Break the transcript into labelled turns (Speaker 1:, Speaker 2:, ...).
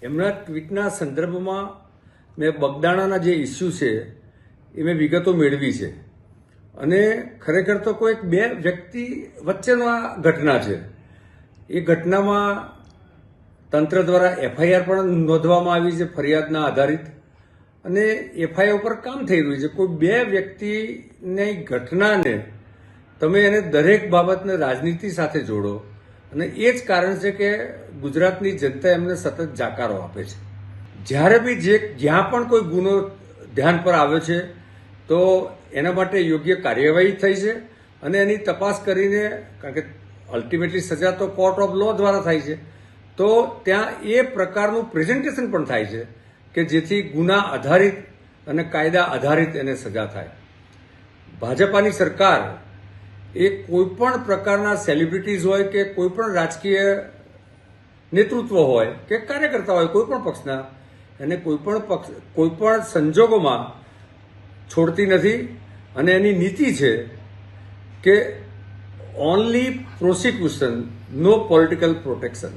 Speaker 1: એમના ટ્વીટના સંદર્ભમાં મેં બગદાણાના જે ઇસ્યુ છે એ મેં વિગતો મેળવી છે અને ખરેખર તો કોઈ બે વ્યક્તિ વચ્ચેનો આ ઘટના છે. એ ઘટનામાં તંત્ર દ્વારા એફઆઈઆર પણ નોંધવામાં આવી છે ફરિયાદના આધારિત, અને એફઆઈઆર ઉપર કામ થઈ રહ્યું છે. કોઈ બે વ્યક્તિની ઘટનાને તમે એને દરેક બાબતને રાજનીતિ સાથે જોડો, અને એ જ કારણ છે કે ગુજરાતની જનતા એમને સતત જાકારો આપે છે. જ્યારે બી જ્યાં પણ કોઈ ગુનો ધ્યાન પર આવ્યો છે તો એના માટે યોગ્ય કાર્યવાહી થઈ છે અને એની તપાસ કરીને, કારણ કે અલ્ટિમેટલી સજા તો કોર્ટ ઓફ લો દ્વારા થાય છે, તો ત્યાં એ પ્રકારનું પ્રેઝન્ટેશન પણ થાય છે કે જેથી ગુના આધારિત અને કાયદા આધારિત એને સજા થાય. ભાજપાની સરકાર એ કોઈ પણ પ્રકારના સેલિબ્રિટીઝ હોય કે કોઈ પણ રાજકીય નેતૃત્વ હોય કે કાર્યકર્તા હોય કોઈ પણ પક્ષના, એને કોઈ પણ સંજોગોમાં છોડતી નથી. અને એની નીતિ છે કે ઓનલી પ્રોસિક્યુશન, નો પોલિટિકલ પ્રોટેક્શન.